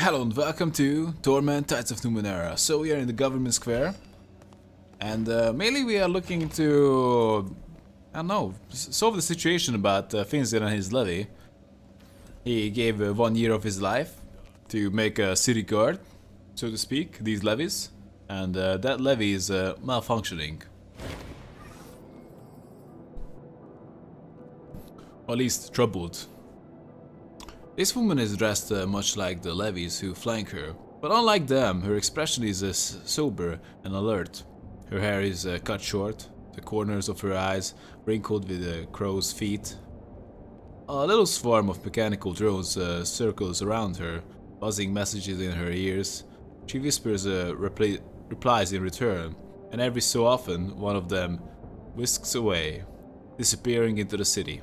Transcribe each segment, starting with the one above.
Hello and welcome to Torment, Tides of Numenera. So we are in the government square, and mainly we are looking to, I don't know, solve the situation about Finzin and his levy. He gave 1 year of his life to make a city guard, so to speak, these levies, and that levy is malfunctioning. Or at least troubled. This woman is dressed much like the levies who flank her, but unlike them, her expression is sober and alert. Her hair is cut short, the corners of her eyes wrinkled with crow's feet. A little swarm of mechanical drones circles around her, buzzing messages in her ears. She whispers replies in return, and every so often one of them whisks away, disappearing into the city.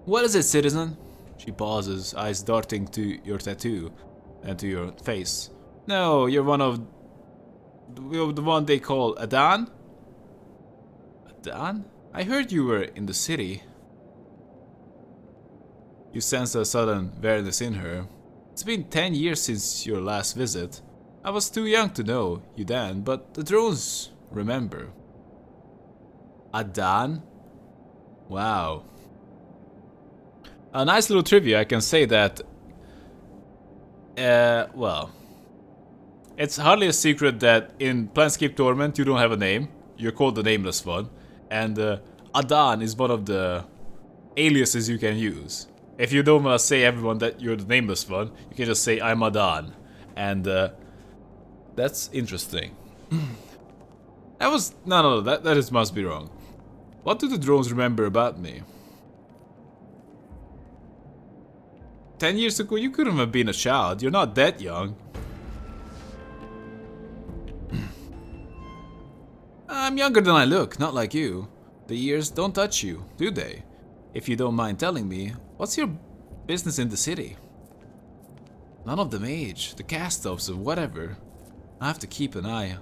What is it, citizen? She pauses, eyes darting to your tattoo and to your face. No, you're the one they call Adan? Adan? I heard you were in the city. You sense a sudden weariness in her. It's been 10 years since your last visit. I was too young to know you then, but the drones remember. Adan? Wow. A nice little trivia, I can say that, well, it's hardly a secret that in Planescape Torment you don't have a name, you're called the Nameless One, and Adan is one of the aliases you can use. If you don't want to say everyone that you're the Nameless One, you can just say I'm Adan, and that's interesting. That must be wrong. What do the drones remember about me? 10 years ago, you couldn't have been a child. You're not that young. I'm younger than I look, not like you. The years don't touch you, do they? If you don't mind telling me, what's your business in the city? None of them age, the cast-offs or whatever. I have to keep an eye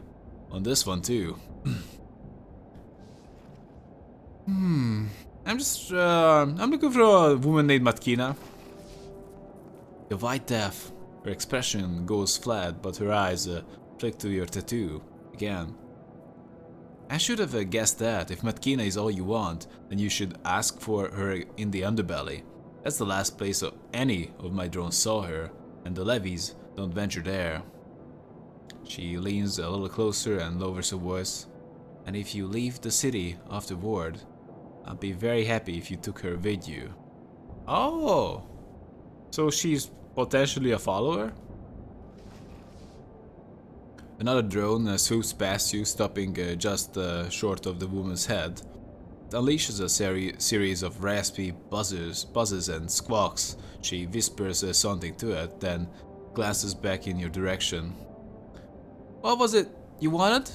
on this one too. I'm looking for a woman named Matkina. You're white deaf. Her expression goes flat, but her eyes flick to your tattoo again. I should have guessed that. If Matkina is all you want, then you should ask for her in the underbelly. That's the last place any of my drones saw her, and the levies don't venture there. She leans a little closer and lowers her voice. And if you leave the city afterward, I'd be very happy if you took her with you. Oh! So she's potentially a follower? Another drone swoops past you, stopping just short of the woman's head. It unleashes a series of raspy buzzes and squawks. She whispers something to it, then glances back in your direction. What was it you wanted?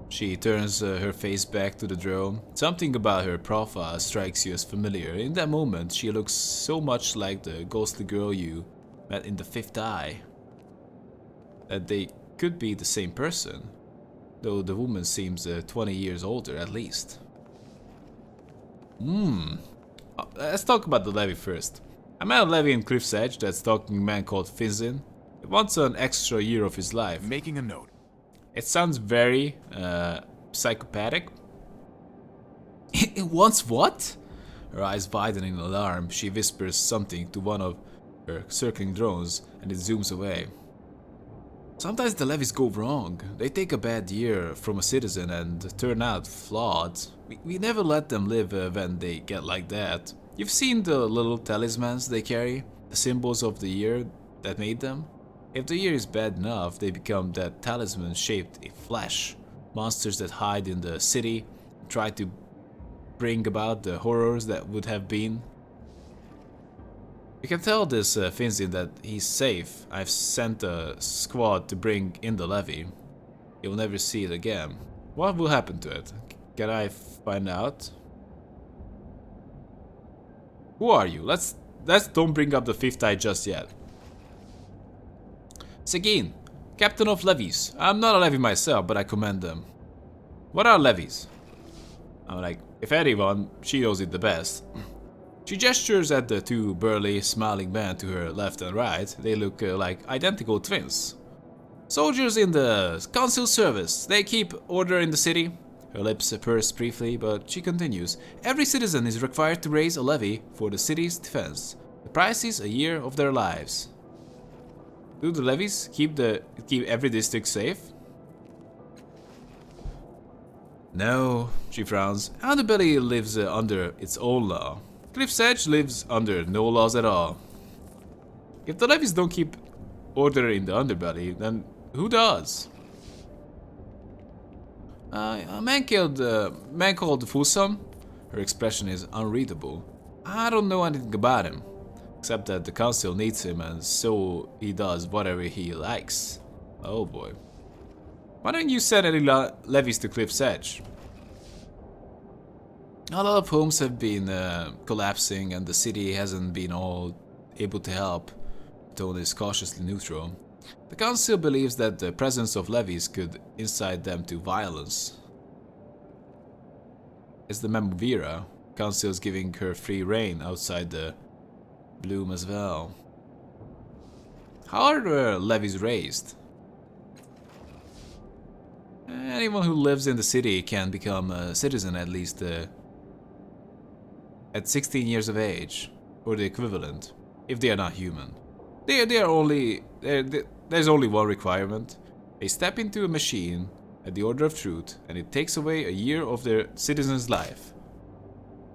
She turns her face back to the drone. Something about her profile strikes you as familiar. In that moment, she looks so much like the ghostly girl you met in the Fifth Eye that they could be the same person, though the woman seems 20 years older at least. Let's talk about the levy first. I met a levy in Cliff's Edge that's stalking a man called Finzin. He wants an extra year of his life. Making a note. It sounds very psychopathic. It wants what? Her eyes widen in alarm. She whispers something to one of her circling drones and it zooms away. Sometimes the levies go wrong. They take a bad year from a citizen and turn out flawed. We never let them live when they get like that. You've seen the little talismans they carry? The symbols of the year that made them? If the year is bad enough, they become that talisman shaped in flesh. Monsters that hide in the city, try to bring about the horrors that would have been. You can tell this Finzin that he's safe. I've sent a squad to bring in the levy. You'll never see it again. What will happen to it? Can I find out? Who are you? Let's don't bring up the Fifth Eye just yet. Seguin, captain of levies. I'm not a levy myself, but I command them. What are levies? I'm like, if anyone, she knows it the best. She gestures at the two burly, smiling men to her left and right. They look like identical twins. Soldiers in the council service. They keep order in the city. Her lips purse briefly, but she continues. Every citizen is required to raise a levy for the city's defense. The price is a year of their lives. Do the levies keep every district safe? No, she frowns. Underbelly lives under its own law. Cliff's Edge lives under no laws at all. If the levies don't keep order in the underbelly, then who does? A man called Fusam. Her expression is unreadable. I don't know anything about him, except that the council needs him, and so he does whatever he likes. Oh boy. Why don't you send any levies to Cliff's Edge? A lot of homes have been collapsing, and the city hasn't been all able to help. Tone is cautiously neutral. The council believes that the presence of levies could incite them to violence. It's the Memuvira. Council is giving her free reign outside the bloom as well. How are the levies raised? Anyone who lives in the city can become a citizen at least at 16 years of age, or the equivalent, if they are not human. There's only one requirement. They step into a machine at the Order of Truth, and it takes away a year of their citizen's life.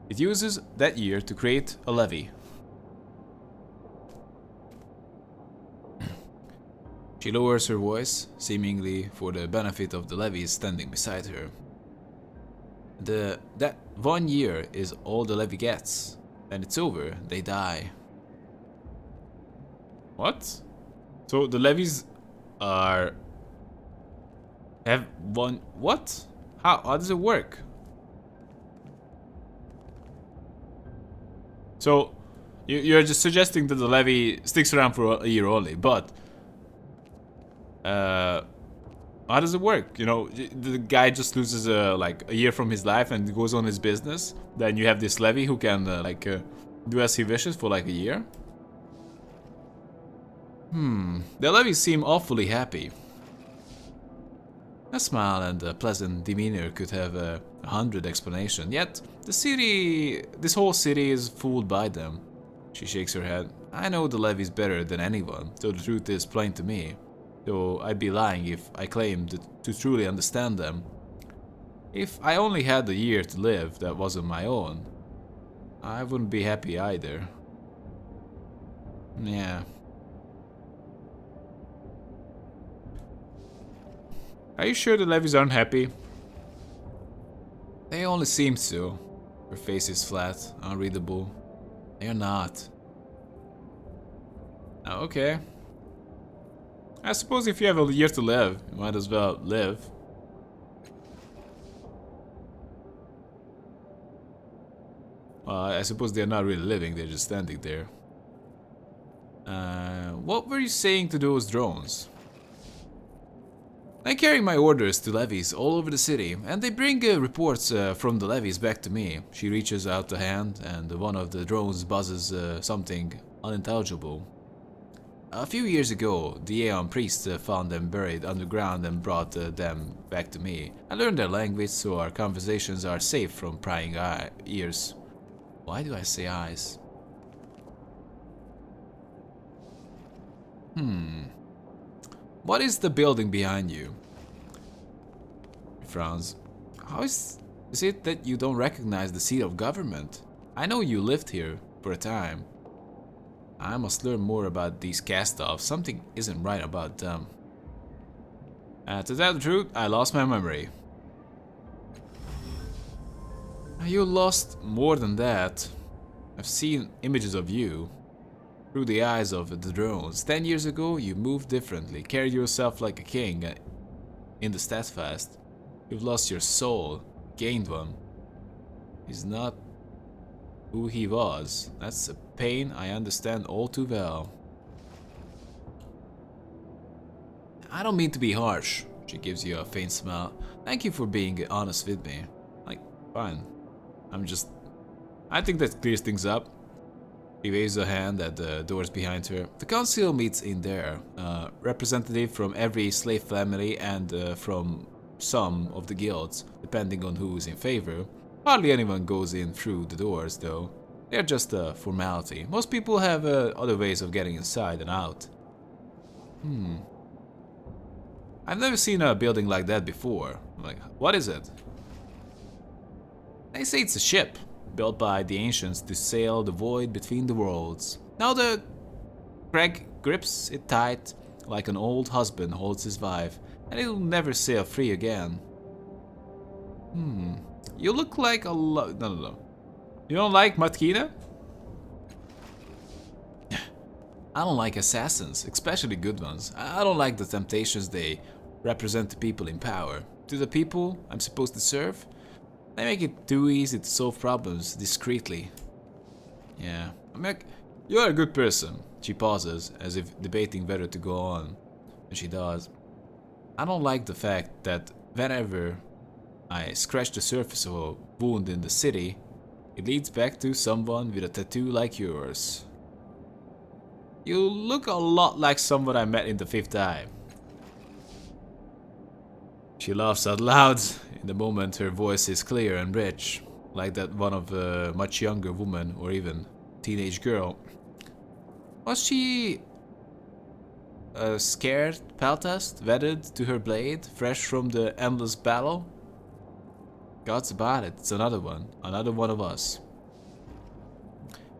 It uses that year to create a levy. She lowers her voice, seemingly for the benefit of the levies standing beside her. That 1 year is all the levy gets. Then it's over, they die. What? So the levies have one. What? How does it work? So you're just suggesting that the levy sticks around for a year only, but how does it work? You know, the guy just loses like a year from his life and goes on his business. Then you have this levy who can do as he wishes for like a year. The levies seem awfully happy. A smile and a pleasant demeanor could have 100 explanations, yet this whole city is fooled by them. She shakes her head. I know the levies better than anyone, so the truth is plain to me. Though I'd be lying if I claimed to truly understand them. If I only had a year to live that wasn't my own, I wouldn't be happy either. Yeah. Are you sure the levies aren't happy? They only seem to. Her face is flat, unreadable. They're not. Oh, okay. I suppose if you have a year to live, you might as well live. I suppose they're not really living, they're just standing there. What were you saying to those drones? I carry my orders to levies all over the city, and they bring reports from the levies back to me. She reaches out a hand, and one of the drones buzzes something unintelligible. A few years ago, the Aeon priests found them buried underground and brought them back to me. I learned their language, so our conversations are safe from prying ears. Why do I say eyes? What is the building behind you? He frowns. How is it that you don't recognize the seat of government? I know you lived here for a time. I must learn more about these cast-offs. Something isn't right about them. To tell the truth, I lost my memory. You lost more than that. I've seen images of you through the eyes of the drones. 10 years ago, you moved differently, carried yourself like a king in the steadfast. You've lost your soul, gained one. He's not who he was. That's a pain I understand all too well. I don't mean to be harsh. She gives you a faint smile. Thank you for being honest with me. Like, fine. I think that clears things up. He waves a hand at the doors behind her. The council meets in there. Representative from every slave family and from some of the guilds, depending on who is in favor. Hardly anyone goes in through the doors, though. They're just a formality. Most people have other ways of getting inside and out. I've never seen a building like that before. Like, what is it? They say it's a ship, built by the ancients to sail the void between the worlds. Now the Craig grips it tight, like an old husband holds his wife, and it'll never sail free again. You look like a No. You don't like Matkina? I don't like assassins, especially good ones. I don't like the temptations they represent to people in power. To the people I'm supposed to serve, they make it too easy to solve problems discreetly. Yeah, you're a good person. She pauses, as if debating whether to go on, and she does. I don't like the fact that whenever I scratch the surface of a wound in the city, it leads back to someone with a tattoo like yours. You look a lot like someone I met in the Fifth Eye. She laughs out loud. In the moment, her voice is clear and rich, like that one of a much younger woman or even teenage girl. Was she a scared peltast, wedded to her blade, fresh from the endless battle? God's about it, it's another one of us.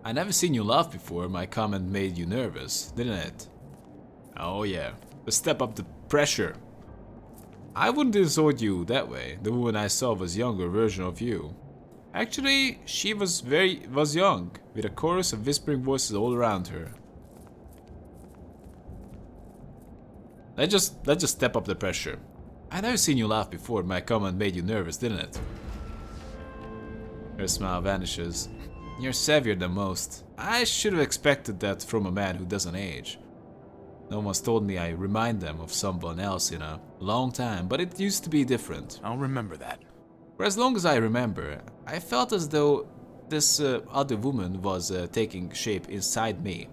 I never seen you laugh before. My comment made you nervous, didn't it? Oh yeah, let's step up the pressure. I wouldn't insult you that way. The woman I saw was a younger version of you. Actually, she was young, with a chorus of whispering voices all around her. Let's just step up the pressure. I never seen you laugh before. My comment made you nervous, didn't it? Her smile vanishes. You're savvier than most. I should have expected that from a man who doesn't age. No one's told me I remind them of someone else in a long time, but it used to be different. I'll remember that. For as long as I remember, I felt as though this other woman was taking shape inside me.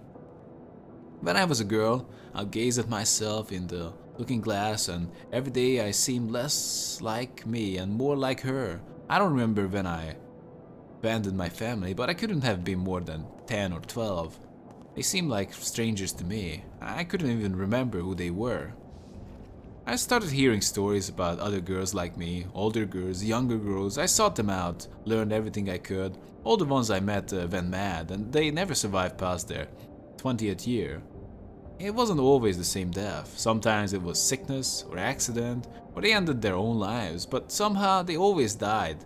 When I was a girl, I'd gaze at myself in the looking glass, and every day I seemed less like me and more like her. I don't remember when I abandoned my family, but I couldn't have been more than 10 or 12. They seemed like strangers to me. I couldn't even remember who they were. I started hearing stories about other girls like me, older girls, younger girls. I sought them out, learned everything I could. All the ones I met went mad, and they never survived past their 20th year. It wasn't always the same death. Sometimes it was sickness or accident, or they ended their own lives, but somehow they always died.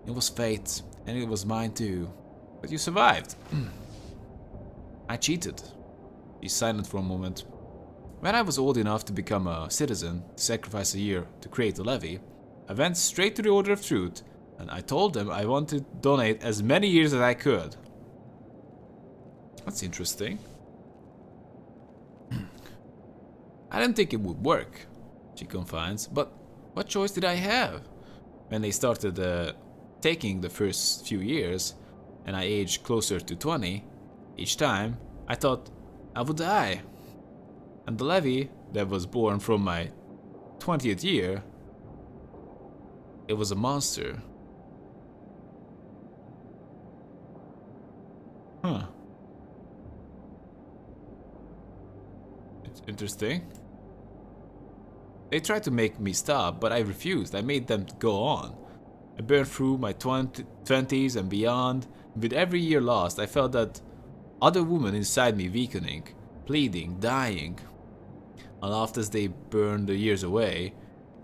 It was fate, and it was mine too. But you survived. I cheated. He's silent for a moment. When I was old enough to become a citizen, to sacrifice a year to create a levy, I went straight to the Order of Truth, and I told them I wanted to donate as many years as I could. That's interesting. I didn't think it would work, she confides, but what choice did I have? When they started taking the first few years, and I aged closer to 20, each time I thought I would die. And the levy that was born from my 20th year, it was a monster. Huh. It's interesting. They tried to make me stop, but I refused. I made them go on. I burned through my 20s and beyond. With every year lost, I felt that other woman inside me weakening, pleading, dying. I laughed as they burned the years away.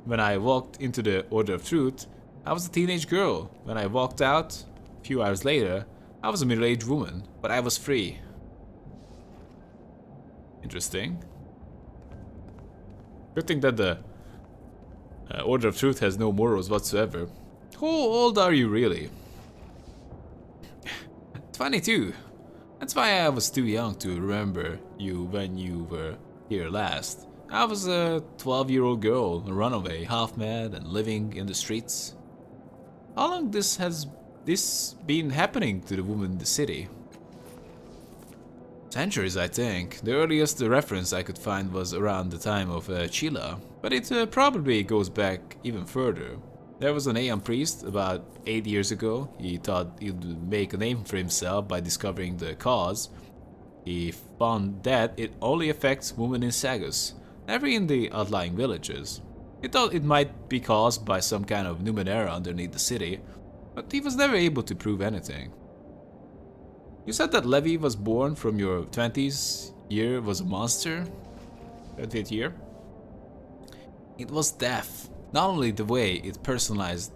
When I walked into the Order of Truth, I was a teenage girl. When I walked out, a few hours later, I was a middle-aged woman, but I was free. Interesting. Good thing that the Order of Truth has no morals whatsoever. How old are you really? 22. That's why I was too young to remember you when you were here last. I was a 12-year-old girl, a runaway, half mad and living in the streets. How long has this been happening to the woman in the city? Centuries, I think. The earliest reference I could find was around the time of Chila, but it probably goes back even further. There was an Aeon priest about 8 years ago. He thought he'd make a name for himself by discovering the cause. He found that it only affects women in Sagus, never in the outlying villages. He thought it might be caused by some kind of Numenera underneath the city, but he was never able to prove anything. You said that Levi was born from your 20th year was a monster? 20th year? It was death. Not only the way it personified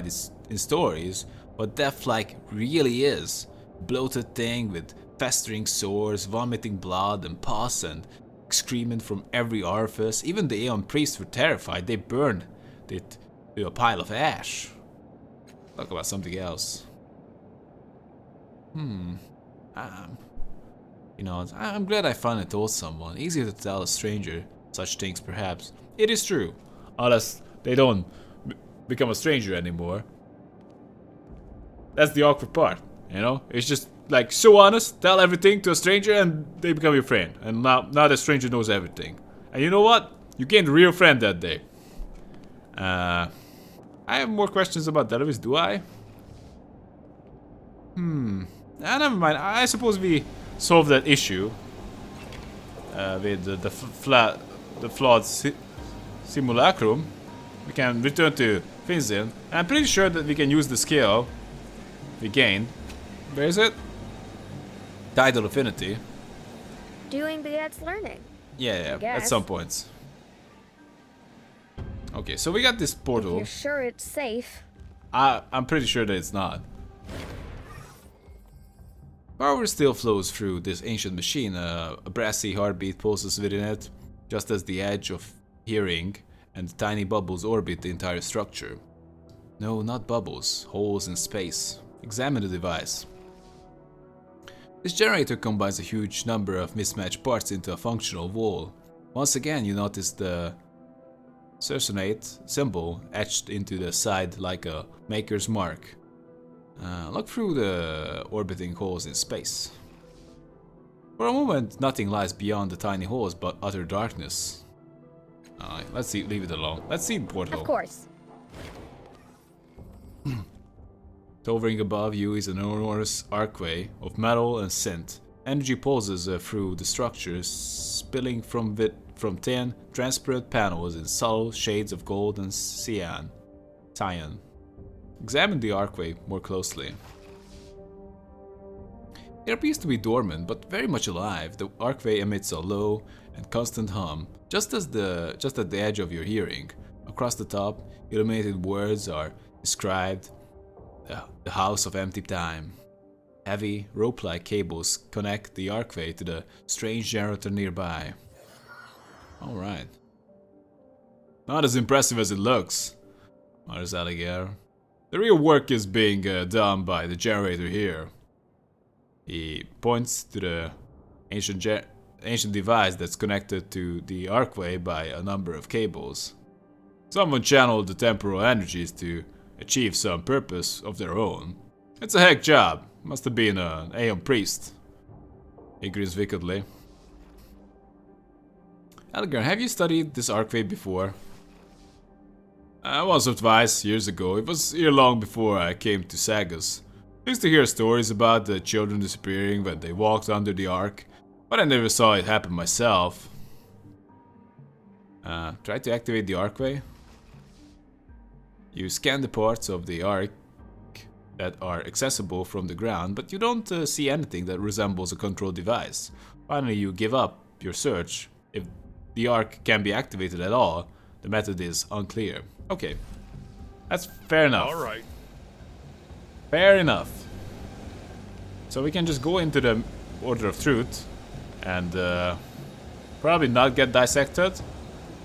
it in stories, but death like really is. Bloated thing with festering sores, vomiting blood and pus and excrement from every orifice. Even the Aeon priests were terrified. They burned it to a pile of ash. Talk about something else. You know, I'm glad I finally told someone. Easier to tell a stranger such things, perhaps. It is true, unless they don't become a stranger anymore. That's the awkward part, you know? It's just like so honest, tell everything to a stranger and they become your friend. And now the stranger knows everything. And you know what? You gained a real friend that day. I have more questions about Delavis, do I? Never mind. I suppose we solved that issue with the flawed simulacrum. We can return to Finzin. I'm pretty sure that we can use the skill we gained. Where is it? Tidal Affinity. Doing begets learning. Yeah, at some points. Okay, so we got this portal. If you're sure it's safe. I'm pretty sure that it's not. Power still flows through this ancient machine. A brassy heartbeat pulses within it, just as the edge of hearing and tiny bubbles orbit the entire structure. No, not bubbles, holes in space. Examine the device. This generator combines a huge number of mismatched parts into a functional wall. Once again, you notice the Cersonate symbol etched into the side like a maker's mark. Look through the orbiting holes in space. For a moment, nothing lies beyond the tiny holes but utter darkness. Let's leave it alone. Let's see the portal. Of course. Towering above you is an enormous archway of metal and synth. Energy pulses through the structure, spilling from thin, transparent panels in subtle shades of gold and cyan. Examine the archway more closely. It appears to be dormant, but very much alive. The archway emits a low and constant hum, just at the edge of your hearing. Across the top, illuminated words are described. The House of Empty Time. Heavy, rope-like cables connect the archway to the strange generator nearby. Alright. Not as impressive as it looks, mutters Alligator. The real work is being done by the generator here. He points to the ancient device that's connected to the archway by a number of cables. Someone channeled the temporal energies to achieve some purpose of their own. It's a heck job. Must have been an Aeon priest. He grins wickedly. Algar, have you studied this archway before? Once or twice, years ago. It was here long before I came to Sagus. I used to hear stories about the children disappearing when they walked under the ark, but I never saw it happen myself. Try to activate the archway. You scan the parts of the ark that are accessible from the ground, but you don't see anything that resembles a control device. Finally, you give up your search. If the ark can be activated at all, the method is unclear. Okay, that's fair enough. All right. Fair enough. So we can just go into the Order of Truth and probably not get dissected.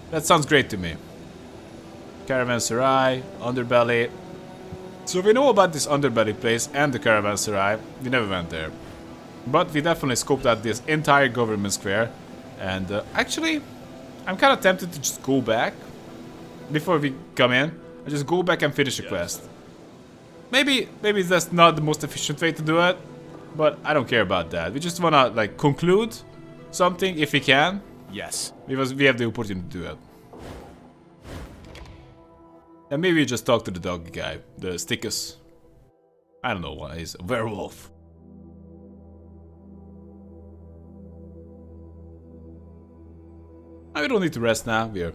That sounds great to me. Caravanserai, Underbelly. So we know about this Underbelly place and the Caravanserai. We never went there. But we definitely scoped out this entire government square. And actually, I'm kind of tempted to just go back before we come in. And just go back and finish the quest. Maybe that's not the most efficient way to do it. But I don't care about that. We just wanna like conclude something if we can. Yes. Because we have the opportunity to do it. And maybe we just talk to the dog guy, the stickers. I don't know why he's a werewolf. We don't need to rest now. We are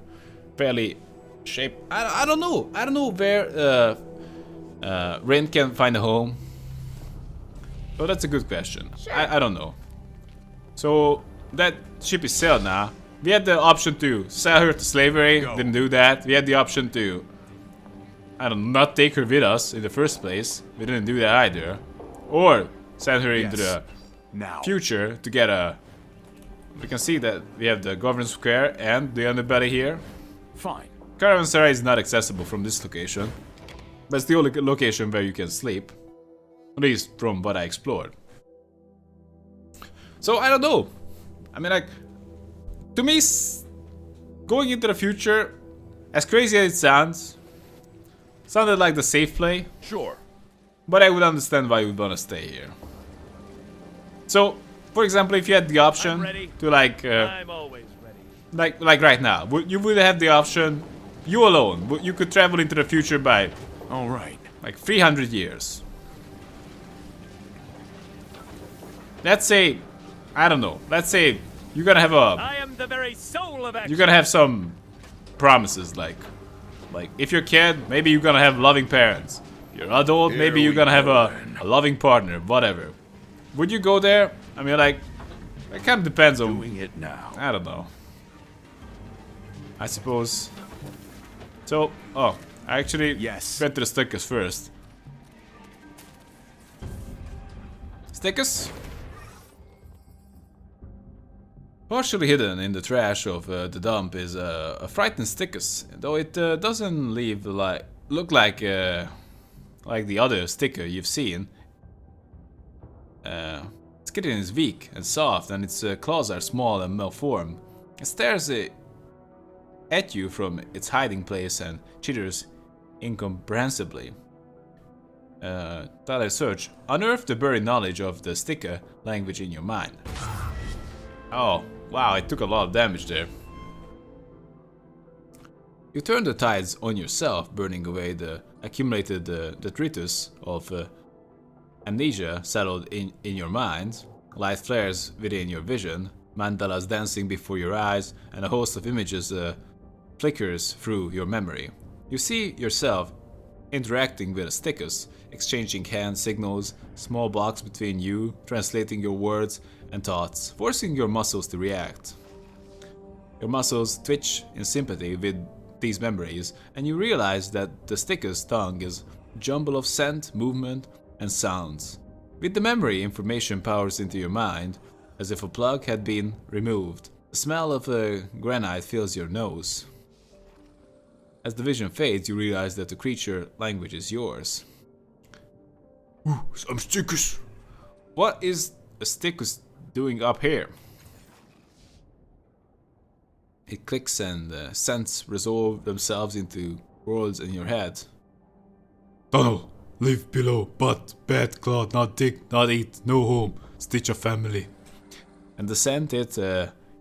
fairly shaped. I don't know. I don't know where Rin can find a home. Oh, that's a good question. Sure. I don't know. So that ship is sailed now. We had the option to sell her to slavery. Go. Didn't do that. We had the option to, I don't know, not take her with us in the first place. We didn't do that either. Or send her into the Now. future to get a... We can see that we have the government square and the underbelly here. Fine. Caravanserai is not accessible from this location. But it's the only location where you can sleep. At least from what I explored. So I don't know. I mean, like, to me, going into the future, as crazy as it sounds, sounded like the safe play. Sure. But I would understand why you would want to stay here. So, for example, if you had the option to like, I'm always ready. like right now, you would have the option, you alone, you could travel into the future by, All right. like 300 years. Let's say, I don't know. Let's say you're gonna have a. I am the very soul of action. You're gonna have some promises, like if you're a kid, maybe you're gonna have loving parents. You're an adult, maybe you're gonna have a loving partner, whatever. Would you go there? I mean, like, it kind of depends on. Doing it now. I don't know. I suppose. So, oh, I actually Yes. went to the stickers first. Stickers? Partially hidden in the trash of the dump is a frightened stickers, though it doesn't look like the other sticker you've seen. Its kitten is weak and soft, and its claws are small and malformed. It stares at you from its hiding place and chitters incomprehensibly. Tyler search. Unearth the buried knowledge of the sticker language in your mind. Oh, wow, it took a lot of damage there. You turn the tides on yourself, burning away the accumulated detritus of amnesia settled in your mind. Light flares within your vision, mandalas dancing before your eyes, and a host of images flickers through your memory. You see yourself interacting with the stickers, exchanging hand signals, small blocks between you, translating your words and thoughts, forcing your muscles to react. Your muscles twitch in sympathy with these memories, and you realize that the sticker's tongue is a jumble of scent, movement, and sounds. With the memory, information powers into your mind, as if a plug had been removed. The smell of granite fills your nose. As the vision fades, you realize that the creature language is yours. Ooh, some stickers! What is a stickers doing up here? It clicks and scents resolve themselves into words in your head. Tunnel, live below, but bad cloud, not dig, not eat, no home, stitch a family. And the scent it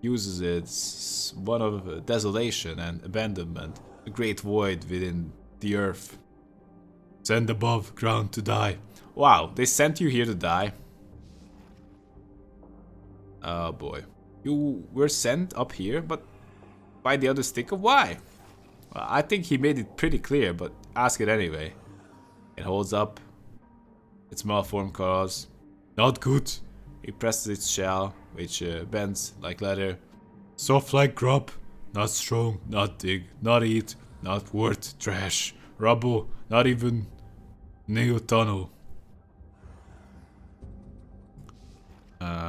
uses it's one of desolation and abandonment, a great void within the earth. Send above ground to die. Wow, they sent you here to die? Oh boy. You were sent up here, but by the other sticker? Why? Well, I think he made it pretty clear, but ask it anyway. It holds up its malformed claws. Not good. It presses its shell, which bends like leather. Soft like grub. Not strong, not dig, not eat, not worth trash. Rubble, not even nail tunnel.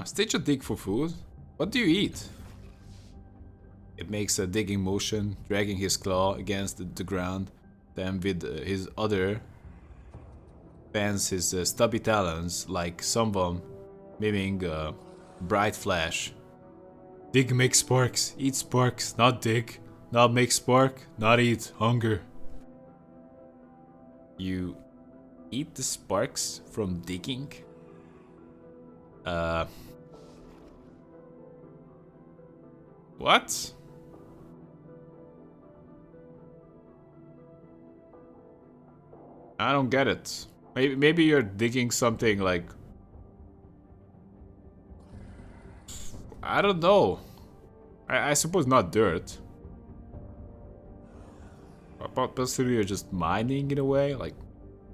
Stitch a dig for food. What do you eat? It makes a digging motion, dragging his claw against the ground. Then with his other, bends his stubby talons like someone miming a bright flash. Dig make sparks, eat sparks, not dig. Not make spark, not eat, hunger. You eat the sparks from digging? What? I don't get it. Maybe you're digging something like... I don't know. I suppose not dirt. But possibly you're just mining in a way? Like,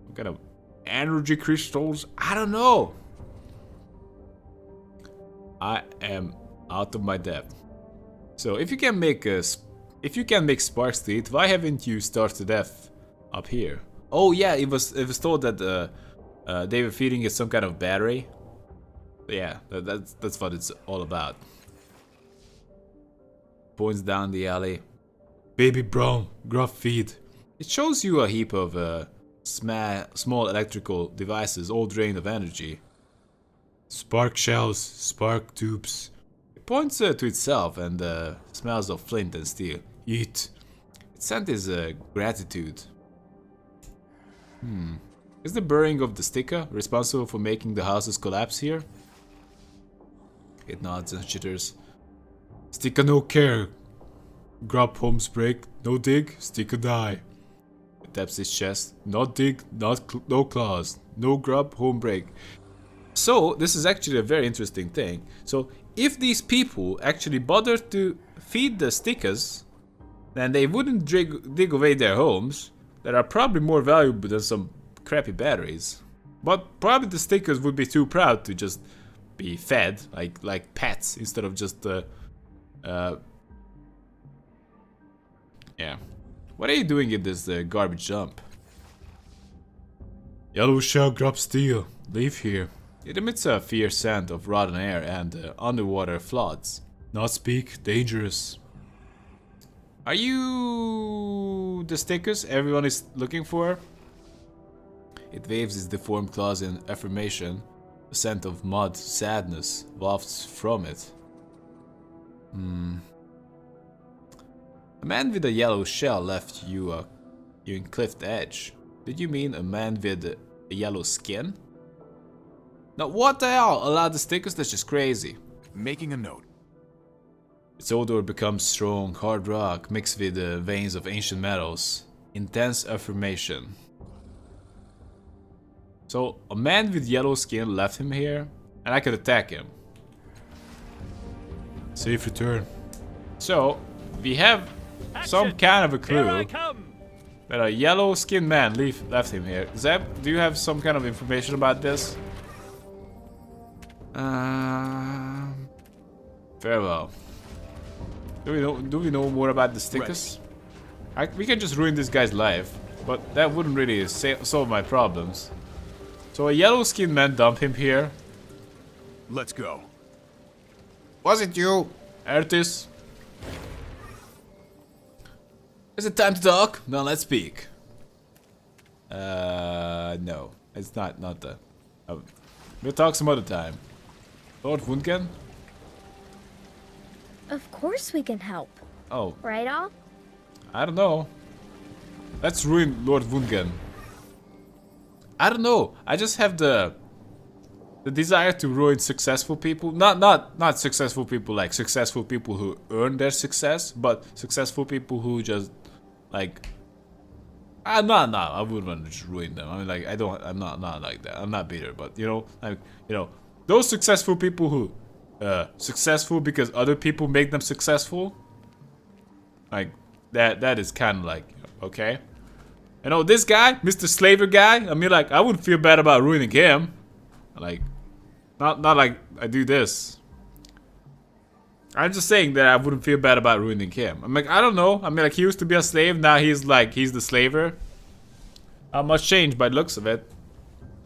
some kind of energy crystals? I don't know. I am out of my depth. So if you can make sparks to eat, why haven't you started to death up here? Oh yeah, it was told that they were feeding it some kind of battery. Yeah, that's what it's all about. Points down the alley. Baby brown, gruff feed. It shows you a heap of small electrical devices, all drained of energy. Spark shells, spark tubes. It points to itself and smells of flint and steel. Eat. Its scent is gratitude. Is the burning of the sticker responsible for making the houses collapse here? It nods and chitters. Sticker no care. Grub homes break. No dig, sticker die. It taps his chest. Not dig, no claws. No grub, home break. So, this is actually a very interesting thing. So, if these people actually bothered to feed the stickers, then they wouldn't dig away their homes that are probably more valuable than some crappy batteries. But probably the stickers would be too proud to just be fed like pets instead of just yeah. What are you doing in this garbage dump? Yellow shell grub steel. Leave here. It emits a fierce scent of rotten air and underwater floods. Not speak. Dangerous. Are you the stickers everyone is looking for? It waves its deformed claws in affirmation. A scent of mud, sadness wafts from it. A man with a yellow shell left you in cliff edge. Did you mean a man with a yellow skin? Now what the hell? A lot of stickers? That's just crazy. Making a note. Its odor becomes strong, hard rock mixed with the veins of ancient metals. Intense affirmation. So, a man with yellow skin left him here, and I could attack him. Safe return. So, we have some kind of a clue that a yellow skinned man left him here. Zeb, do you have some kind of information about this? Very well. Do we know more about the stickers? We can just ruin this guy's life, but that wouldn't really solve my problems. So a yellow skinned man dumped him here. Let's go. Was it you, Artis? Is it time to talk? No, let's speak. No. It's not that. We'll talk some other time. Lord Wundgen? Of course we can help. Oh. Right, Al? I don't know. Let's ruin Lord Wundgen. I don't know. I just have the desire to ruin successful people. Not successful people like successful people who earn their success, but successful people who just like I wouldn't want to just ruin them. I mean like I'm not like that. I'm not bitter, but those successful people who successful because other people make them successful. Like that is kind of like okay. This guy, Mr. Slaver guy, I mean, like, I wouldn't feel bad about ruining him. Like, not like I do this. I'm just saying that I wouldn't feel bad about ruining him. I'm like, I don't know. I mean, like, he used to be a slave. Now he's the slaver. Not much changed by the looks of it.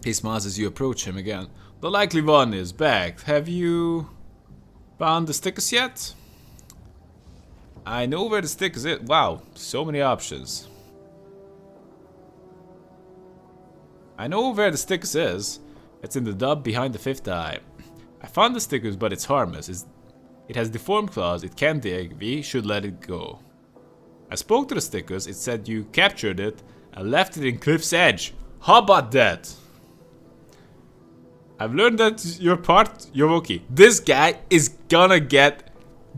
He smiles as you approach him again. The likely one is back. Have you found the stickers yet? I know where the stickers is. Wow, so many options. I know where the stickers is. It's in the dub behind the fifth eye. I found the stickers, but it's harmless. It has deformed claws, it can't dig, we should let it go. I spoke to the stickers, it said you captured it and left it in Cliff's Edge. How about that? I've learned that you're part Yovoki. This guy is gonna get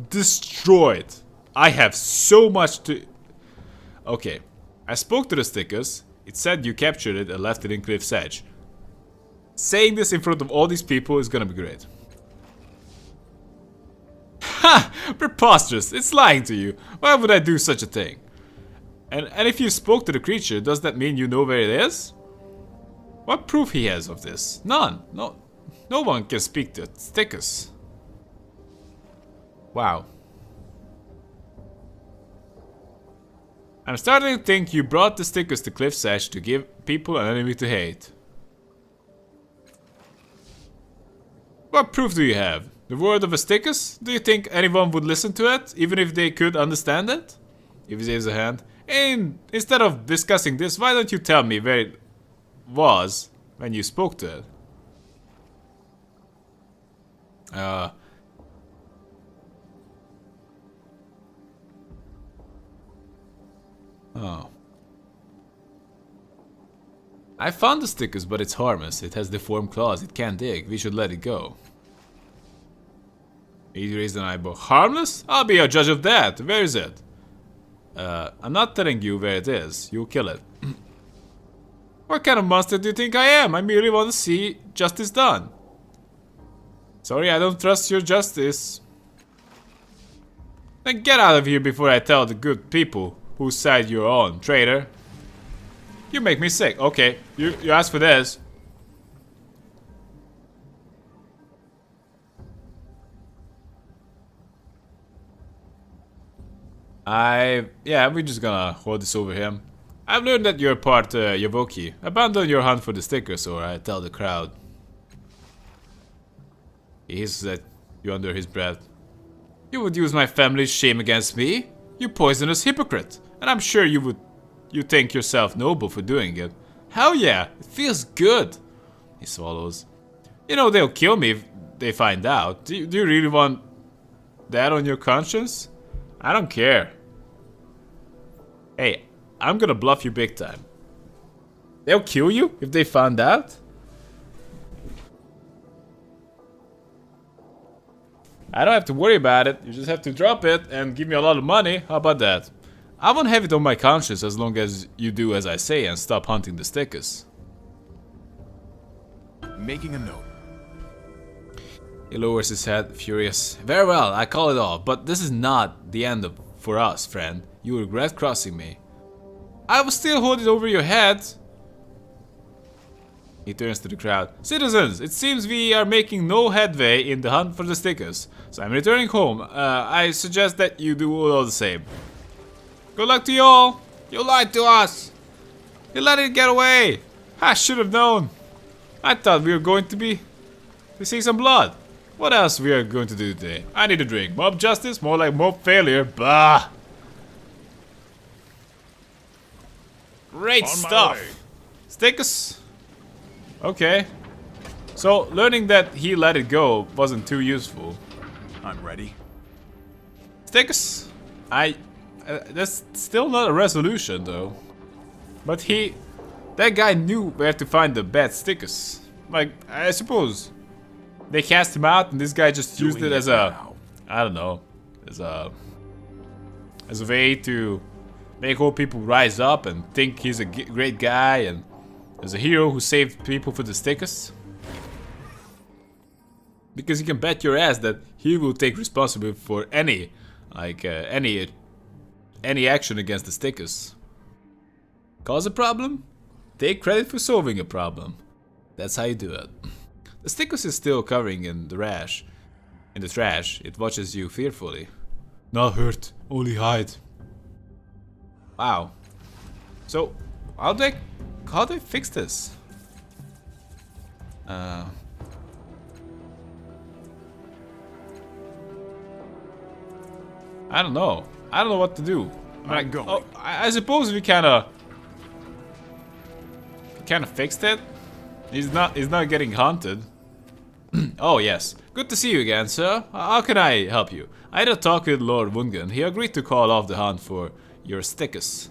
destroyed. I have so much to... Okay. I spoke to the stickers. It said you captured it and left it in Cliff's Edge. Saying this in front of all these people is gonna be great. Ha! Preposterous! It's lying to you. Why would I do such a thing? And if you spoke to the creature, does that mean you know where it is? What proof he has of this? None. No one can speak to stickers. Wow. I'm starting to think you brought the stickers to Cliff's Edge to give people an enemy to hate. What proof do you have? The word of a stickers? Do you think anyone would listen to it, even if they could understand it? If he raises a hand. And instead of discussing this, why don't you tell me where it was when you spoke to it? Oh. I found the stickers, but it's harmless. It has deformed claws. It can't dig. We should let it go. He raised an eyebrow. Harmless? I'll be a judge of that. Where is it? I'm not telling you where it is. You'll kill it. What kind of monster do you think I am? I merely want to see justice done. Sorry, I don't trust your justice. Then get out of here before I tell the good people whose side you're on, traitor. You make me sick. Okay, you asked for this. Yeah, we're just gonna hold this over him. I've learned that you're part Yovoki. Abandon your hunt for the stickers or I tell the crowd. He hisses at you under his breath. You would use my family's shame against me? You poisonous hypocrite. And I'm sure you think yourself noble for doing it. Hell yeah, it feels good. He swallows. You know they'll kill me if they find out. Do you really want that on your conscience? I don't care. Hey, I'm gonna bluff you big time. They'll kill you if they found out? I don't have to worry about it. You just have to drop it and give me a lot of money. How about that? I won't have it on my conscience as long as you do as I say and stop hunting the stickers. Making a note. He lowers his head, furious. Very well, I call it off, but this is not the end for us, friend. You will regret crossing me. I will still hold it over your head. He turns to the crowd. Citizens, it seems we are making no headway in the hunt for the stickers. So I'm returning home. I suggest that you do all the same. Good luck to you all. You lied to us. You let it get away. I should have known. I thought we were going to see some blood. What else we are going to do today? I need a drink. Mob justice? More like mob failure. Bah. Great stuff. Stickers. Okay. So, learning that he let it go wasn't too useful. I'm ready. Stickers. That's still not a resolution though. But that guy knew where to find the bad stickers. Like, I suppose they cast him out and this guy just used it as a, I don't know, as a way to make all people rise up and think he's a great guy and as a hero who saved people for the stickers. Because you can bet your ass that he will take responsibility for any action against the stickers. Cause a problem? Take credit for solving a problem. That's how you do it. The stickers is still covering in the trash. It watches you fearfully. Not hurt, only hide. Wow. So, how do I fix this? I don't know. I don't know what to do. I'm going. Oh, I suppose we kinda fixed it. He's not getting hunted. Oh yes. Good to see you again, sir. How can I help you? I had a talk with Lord Wungen. He agreed to call off the hunt for your stickers.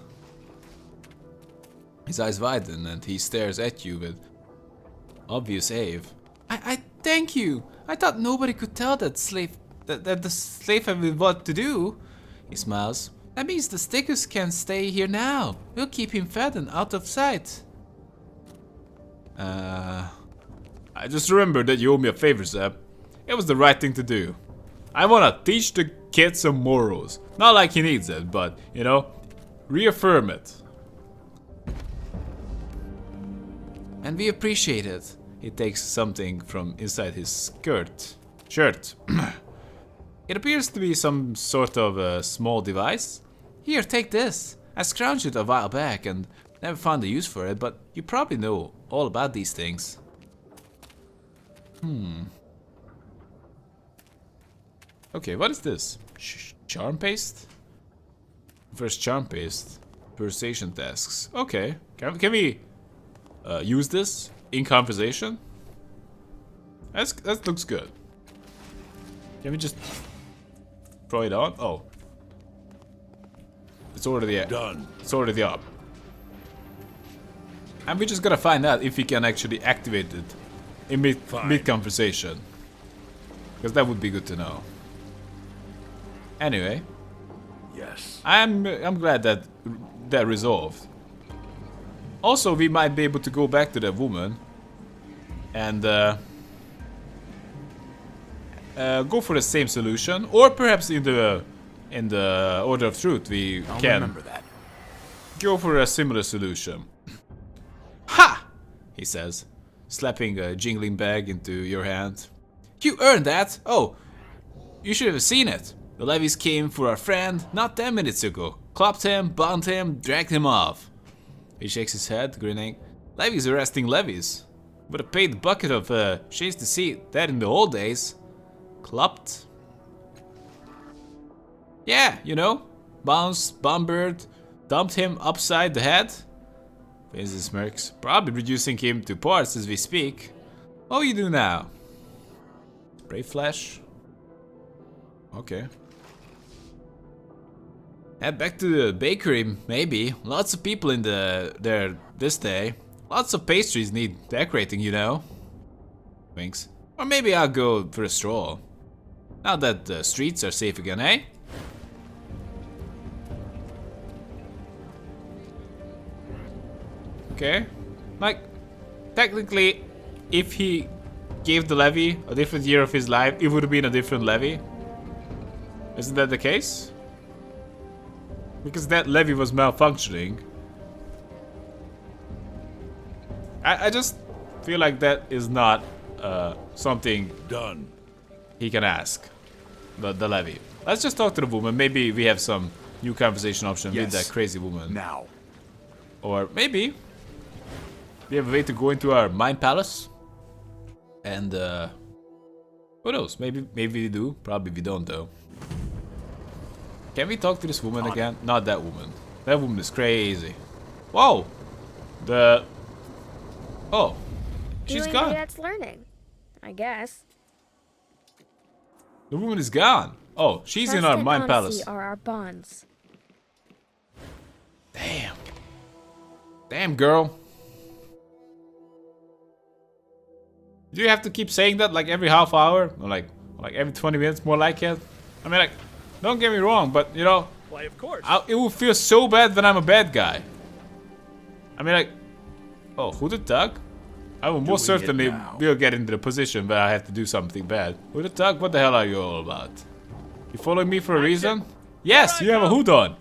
His eyes widen and he stares at you with obvious awe. I thank you. I thought nobody could tell that the slave had with what to do. He smiles. That means the stickers can stay here now. We'll keep him fed and out of sight. I just remembered that you owe me a favor, Zeb. It was the right thing to do. I wanna teach the kid some morals. Not like he needs it, but, you know, reaffirm it. And we appreciate it. He takes something from inside his shirt. It appears to be some sort of a small device. Here, take this. I scrounged it a while back and never found a use for it, but you probably know all about these things. Okay, what is this? Charm paste? First charm paste. Persuasion tasks. Okay. Can we use this in conversation? That looks good. Can we just throw it on? Oh. It's already Done. It's already up. And we're just gonna find out if we can actually activate it in mid conversation. Because that would be good to know. Anyway. Yes. I'm glad that resolved. Also, we might be able to go back to that woman and go for the same solution, or perhaps in the order of truth we I'll can remember that. go for a similar solution. Ha! He says, slapping a jingling bag into your hand. You earned that! Oh, you should have seen it. The levies came for our friend not 10 minutes ago. Clubbed him, bound him, dragged him off. He shakes his head, grinning. Levies arresting levies. Would have paid the bucket of change to see that in the old days. Clubbed? Yeah, you know. Bounced, bombered, dumped him upside the head. Vincent smirks. Probably reducing him to parts as we speak. What will you do now? Brave flesh? Okay. Head back to the bakery, maybe. Lots of people in there this day. Lots of pastries need decorating, you know. Winks. Or maybe I'll go for a stroll. Now that the streets are safe again, eh? Okay. Like, technically, if he gave the levy a different year of his life, it would have been a different levy. Isn't that the case? Because that levy was malfunctioning. I just feel like that is not something Done. he can ask. The levy. Let's just talk to the woman. Maybe we have some new conversation option with that crazy woman. Now. Or maybe we have a way to go into our mind palace. And who knows? Maybe we do. Probably we don't though. Can we talk to this woman again? Not that woman. That woman is crazy. Whoa! Oh. She's Doing gone. that's learning, I guess. The woman is gone. Oh, she's in Trust our and mind honesty palace. are our bonds. Damn. Damn, girl. Do you have to keep saying that like every half hour? Or like every 20 minutes, more like it? I mean, like, don't get me wrong, but you know, Why, of course. it will feel so bad when I'm a bad guy. I mean, like, oh, who the thug? I will most Doing it certainly now. will get into the position where I have to do something bad. Who the thug? What the hell are you all about? You following me for a reason? Yes, you have a hood on.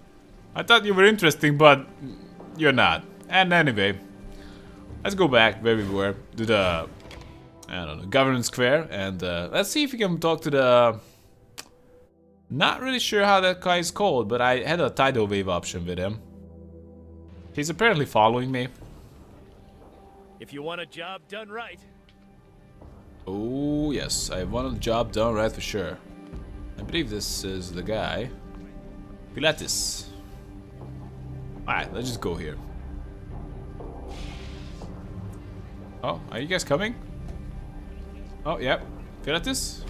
I thought you were interesting, but you're not. And anyway, let's go back where we were to the, I don't know, governance square, and let's see if we can talk to the. Not really sure how that guy is called, but I had a tidal wave option with him. He's apparently following me. If you want a job done right. Oh yes, I want a job done right for sure. I believe this is the guy. Pilates. Alright, let's just go here. Oh, are you guys coming? Oh, yep. Pilates?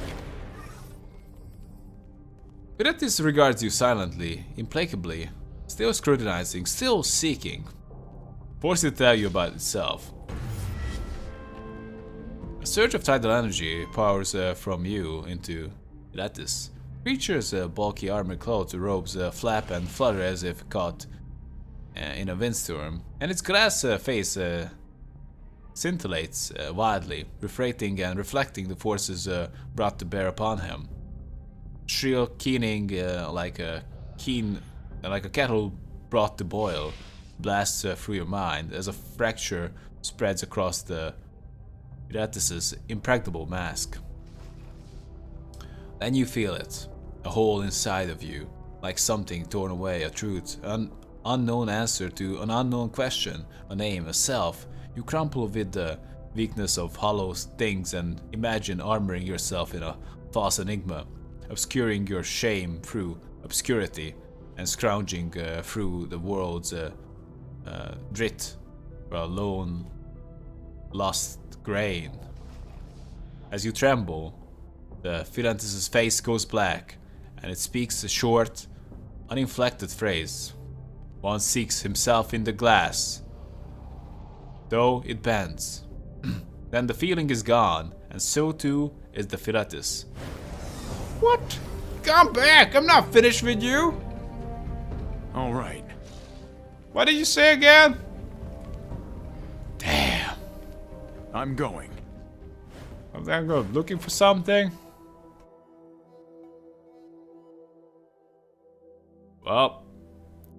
Pilates regards you silently, implacably, still scrutinizing, still seeking. Forced to tell you about itself. surge of tidal energy powers from you into Lattice. Creature's bulky armor clothes robes flap and flutter as if caught in a windstorm, and its glass face scintillates wildly, refracting and reflecting the forces brought to bear upon him. Shrill keening like a kettle brought to boil blasts through your mind as a fracture spreads across the Iratis's impregnable mask. Then you feel it, a hole inside of you, like something torn away, a truth, an unknown answer to an unknown question, a name, a self. You crumple with the weakness of hollow things and imagine armoring yourself in a false enigma, obscuring your shame through obscurity and scrounging through the world's drit for a lone, lost grain. As you tremble, the Philanthropist's face goes black, and it speaks a short, uninflected phrase. One seeks himself in the glass, though it bends. Then the feeling is gone, and so too is the Philanthropist. What? Come back! I'm not finished with you! All right. What did you say again? Damn. I'm going. I'm then going looking for something. Well,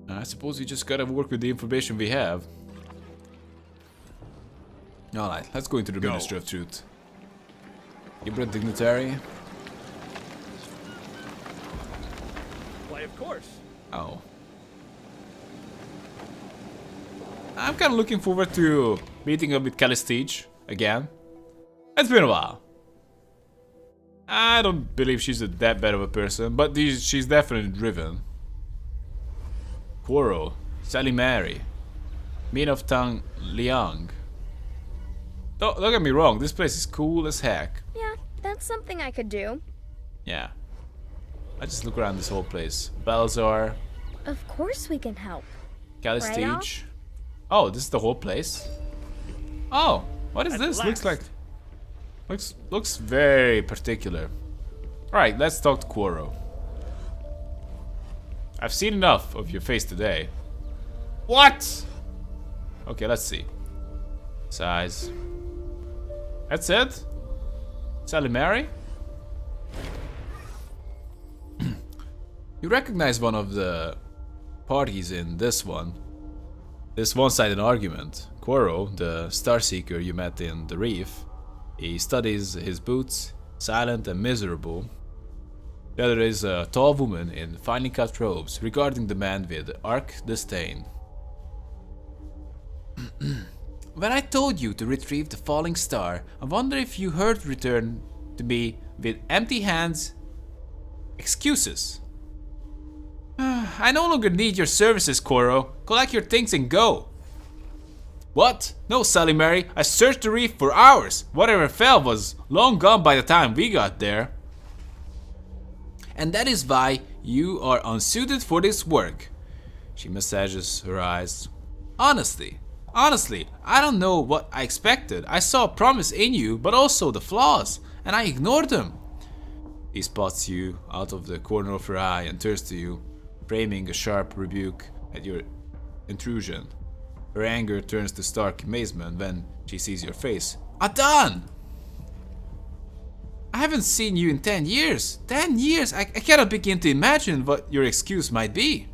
I suppose we just gotta work with the information we have. Alright, let's go into the Ministry of Truth. Ibra Dignitary. Why, of course. Oh. I'm kinda looking forward to meeting up with Calistige again. It's been a while. I don't believe she's that bad of a person, but she's definitely driven. Koro, Sally Mary, Min of Tang Liang. Don't get me wrong, this place is cool as heck. Yeah, that's something I could do. Yeah. I just look around this whole place. Balzar, Of course we can help. Calistige. Oh, this is the whole place? Oh, what is At this? last. Looks very particular. Alright, let's talk to Quoro. I've seen enough of your face today. What? Okay, let's see. Size. That's it? Sally Mary? You recognize one of the parties in this one-sided argument. Quoro, the Starseeker you met in the Reef. He studies his boots, silent and miserable. The other is a tall woman in finely cut robes, regarding the man with arch disdain. When I told you to retrieve the falling star, I wonder if you heard return to me with empty hands. Excuses. I no longer need your services, Quoro. Collect your things and go. What? No, Sally Mary. I searched the reef for hours. Whatever fell was long gone by the time we got there. And that is why you are unsuited for this work. She massages her eyes. Honestly, I don't know what I expected. I saw promise in you, but also the flaws, and I ignored them. He spots you out of the corner of her eye and turns to you, framing a sharp rebuke at your intrusion. Her anger turns to stark amazement when she sees your face. Adan! I haven't seen you in 10 years. 10 years? I cannot begin to imagine what your excuse might be.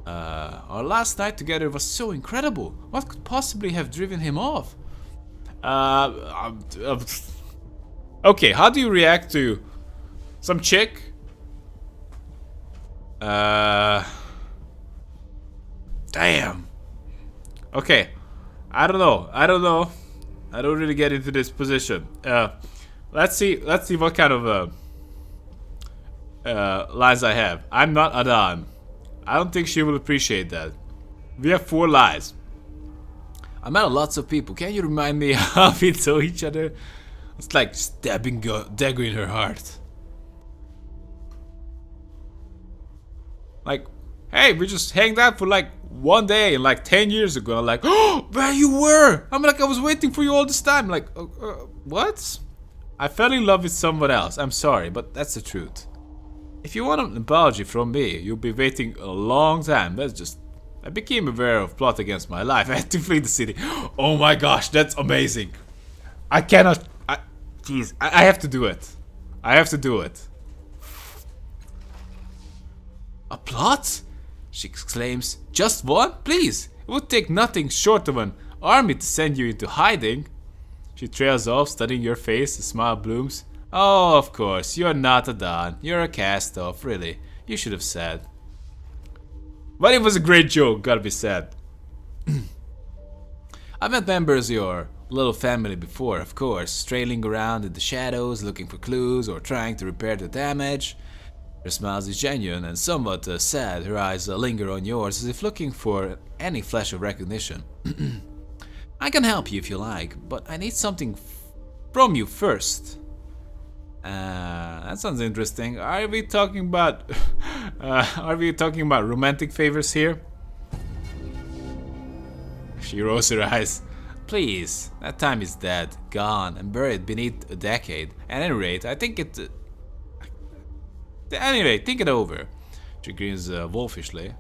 Our last night together was so incredible. What could possibly have driven him off? Okay, how do you react to some chick? Damn. Okay, I don't know. I don't really get into this position. Let's see what kind of lies I have. I'm not Adan. I don't think she will appreciate that. We have 4 lies. I met lots of people. Can you remind me how we saw each other? It's like stabbing a dagger in her heart. Like, hey, we just hanged out for like one day, like 10 years ago, I'm like, oh, where you were? I'm like, I was waiting for you all this time. Like, what? I fell in love with someone else. I'm sorry, but that's the truth. If you want an apology from me, you'll be waiting a long time. That's just... I became aware of plot against my life. I had to flee the city. Oh my gosh, that's amazing. I cannot... Jeez, I have to do it. I have to do it. A plot? She exclaims. Just one? Please. It would take nothing short of an army to send you into hiding. She trails off, studying your face. A smile blooms. Oh, of course. You're not a Don. You're a cast-off, really. You should have said. But it was a great joke, gotta be said. I've met members of your little family before, of course, trailing around in the shadows, looking for clues or trying to repair the damage. Her smile is genuine and somewhat sad. Her eyes linger on yours as if looking for any flash of recognition. I can help you if you like, but I need something from you first. That sounds interesting. Are we talking about romantic favors here? She rolls her eyes. Please, that time is dead, gone, and buried beneath a decade. At any rate, I think it. Anyway, think it over. She grins wolfishly,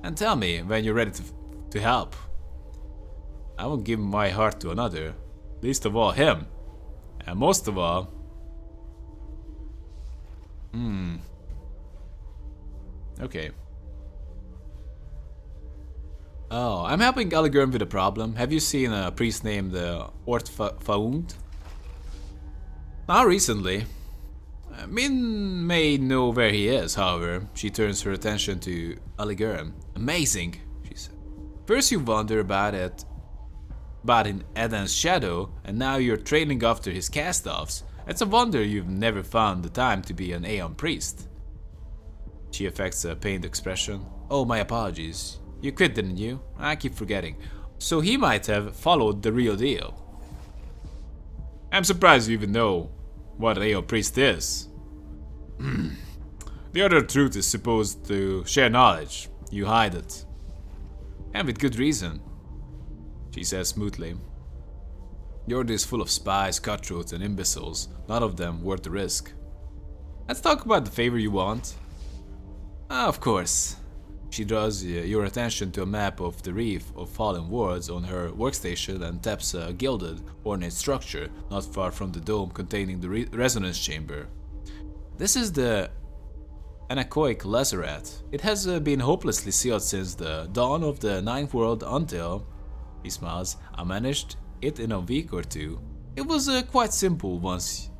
and tell me when you're ready to help. I won't give my heart to another, least of all him, and most of all. Okay. Oh, I'm helping Allegern with a problem. Have you seen a priest named Ortfaund? Not recently. Min may know where he is, however. She turns her attention to Allegern. Amazing, she said. First you wonder about in Eden's shadow, and now you're trailing after his cast-offs. It's a wonder you've never found the time to be an Aeon priest. She affects a pained expression. Oh, my apologies. You quit, didn't you? I keep forgetting. So he might have followed the real deal. I'm surprised you even know what an Aeon priest is. The other truth is supposed to share knowledge. You hide it. And with good reason, she says smoothly. The order is full of spies, cutthroats, and imbeciles, none of them worth the risk. Let's talk about the favor you want. Of course. She draws your attention to a map of the reef of fallen worlds on her workstation and taps a gilded, ornate structure not far from the dome containing the resonance chamber. This is the anechoic lazaret. It has been hopelessly sealed since the dawn of the ninth world until, he smiles, I managed it in a week or two. It was quite simple once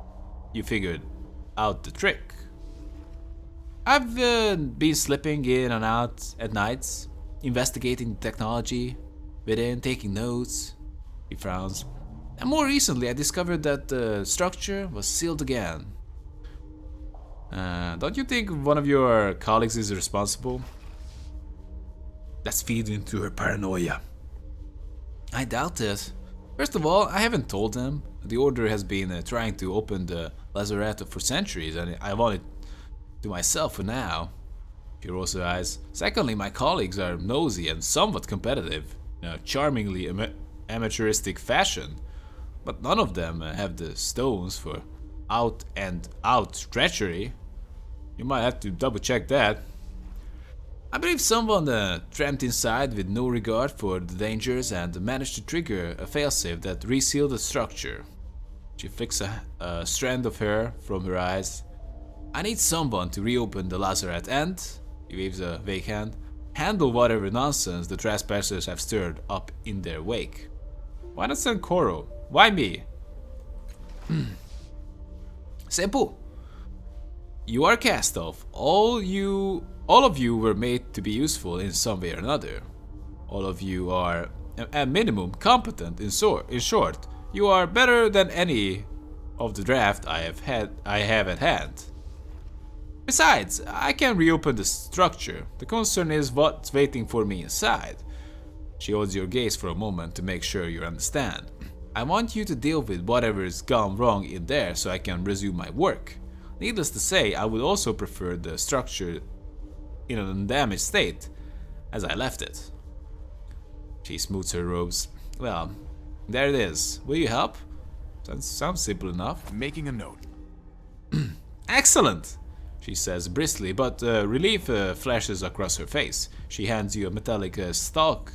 you figured out the trick. I've been slipping in and out at nights, investigating the technology within, taking notes. He frowns. And more recently I discovered that the structure was sealed again. Don't you think one of your colleagues is responsible? Let's feed into her paranoia. I doubt it. First of all, I haven't told them. The Order has been trying to open the lazaret for centuries, and I want it to myself for now. She rolls her eyes. Secondly, my colleagues are nosy and somewhat competitive, in a charmingly amateuristic fashion, but none of them have the stones for out-and-out treachery. You might have to double-check that. I believe someone tramped inside with no regard for the dangers and managed to trigger a failsafe that resealed the structure. She flicks a strand of hair from her eyes. I need someone to reopen the lazaret and, he waves a vague hand, handle whatever nonsense the trespassers have stirred up in their wake. Why not send Koro? Why me? Simple. You are cast off. All of you were made to be useful in some way or another. All of you are, at minimum, competent. In short, you are better than any of the draft I have at hand. Besides, I can reopen the structure. The concern is what's waiting for me inside. She holds your gaze for a moment to make sure you understand. I want you to deal with whatever's gone wrong in there so I can resume my work. Needless to say, I would also prefer the structure in an undamaged state as I left it. She smooths her robes. Well, there it is. Will you help? That sounds simple enough. Making a note. Excellent! She says briskly, but relief flashes across her face. She hands you a metallic stalk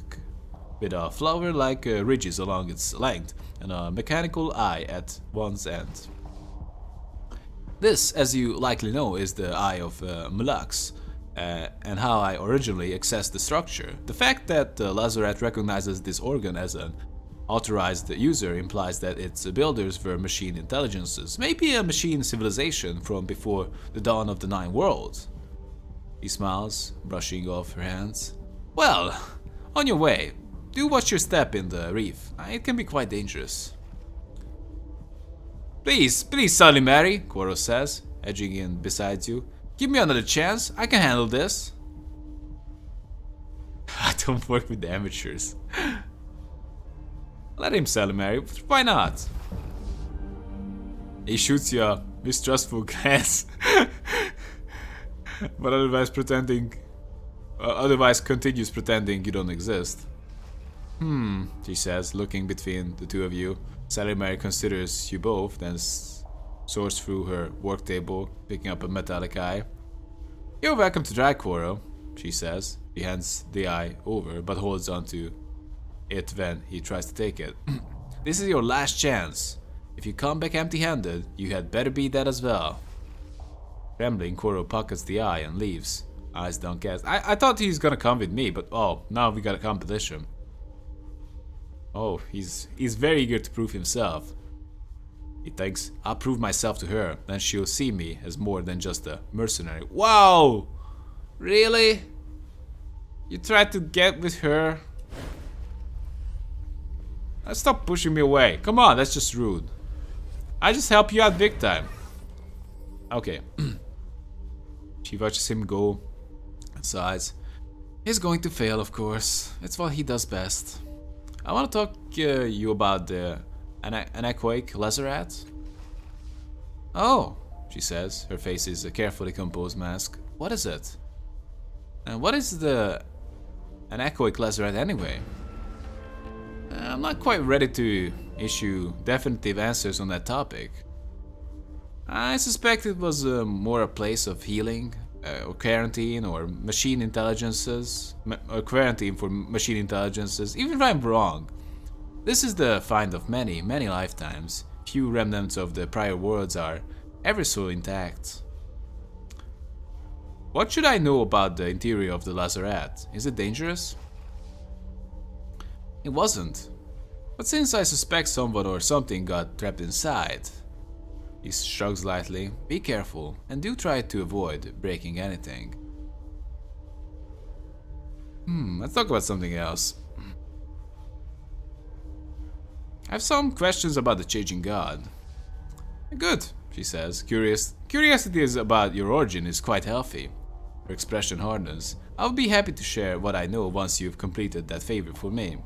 with a flower-like ridges along its length and a mechanical eye at one's end. This, as you likely know, is the Eye of Mulux, and how I originally accessed the structure. The fact that the Lazaret recognizes this organ as an authorized user implies that its builders were machine intelligences, maybe a machine civilization from before the dawn of the Nine Worlds. He smiles, brushing off her hands. Well, on your way. Do watch your step in the reef. It can be quite dangerous. Please, Sally Mary, Koro says, edging in beside you. Give me another chance. I can handle this. I don't work with the amateurs. Let him, Sally Mary. Why not? He shoots you a mistrustful glance, but otherwise continues pretending you don't exist. She says, looking between the two of you. Sally Mary considers you both, then soars through her work table, picking up a metallic eye. You're welcome to try, Koro, she says. He hands the eye over, but holds on to it when he tries to take it. This is your last chance. If you come back empty-handed, you had better be that as well. Trembling, Koro pockets the eye and leaves. Eyes downcast. I thought he's gonna come with me, but oh, now we got a competition. Oh, he's very eager to prove himself. He thinks, I'll prove myself to her, then she'll see me as more than just a mercenary. Wow! Really? You tried to get with her? Stop pushing me away. Come on, that's just rude. I just help you out big time. Okay. She watches him go and sighs. He's going to fail, of course. It's what he does best. I want to talk to you about the anechoic Lazaret. Oh, she says. Her face is a carefully composed mask. What is it? And what is the anechoic Lazaret anyway? I'm not quite ready to issue definitive answers on that topic. I suspect it was more a place of healing, or quarantine, or machine intelligences, or quarantine for machine intelligences. Even if I'm wrong, this is the find of many, many lifetimes. Few remnants of the prior worlds are ever so intact. What should I know about the interior of the Lazaret? Is it dangerous? It wasn't. But since I suspect someone or something got trapped inside, he shrugs lightly. Be careful, and do try to avoid breaking anything. Let's talk about something else. I have some questions about the Changing God. Good, she says. Curiosity about your origin is quite healthy. Her expression hardens. I'll be happy to share what I know once you've completed that favor for me.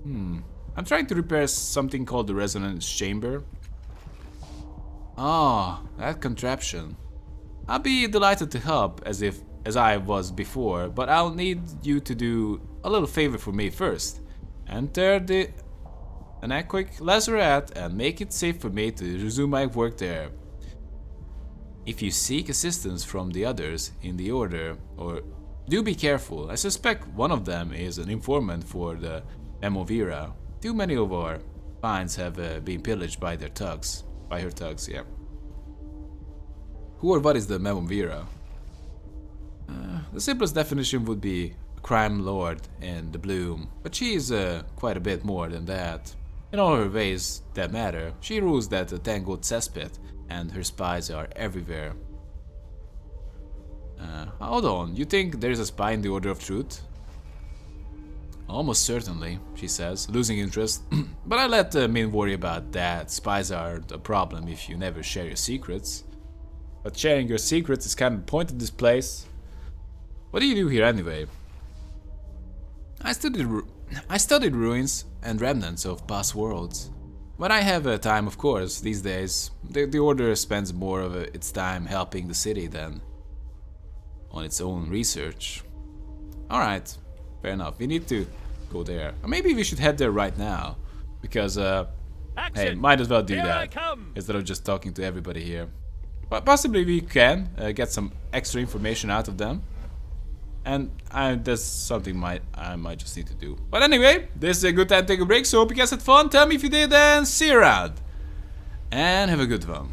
I'm trying to repair something called the resonance chamber. Ah, that contraption. I'll be delighted to help as I was before, but I'll need you to do a little favor for me first. Enter the anechoic Lazaret and make it safe for me to resume my work there. If you seek assistance from the others in the order, or do be careful. I suspect one of them is an informant for the Memovira. Too many of our finds have been pillaged by her thugs, yeah. Who or what is the Memovira? The simplest definition would be a crime lord in the bloom, but she is quite a bit more than that. In all her ways that matter, she rules that tangled cesspit, and her spies are everywhere. Hold on, you think there's a spy in the Order of Truth? Almost certainly, she says, losing interest. But I let Min worry about that. Spies are a problem if you never share your secrets. But sharing your secrets is kind of the point of this place. What do you do here anyway? I studied ruins and remnants of past worlds. When I have time, of course, these days, the Order spends more of its time helping the city than on its own research. Alright, fair enough. We need to go there. Or maybe we should head there right now. Because, hey, Action! might as well do Here I that. come! Instead of just talking to everybody here. But possibly we can get some extra information out of them. And there's something I might just need to do. But anyway, this is a good time to take a break. So hope you guys had fun. Tell me if you did and see you around. And have a good one.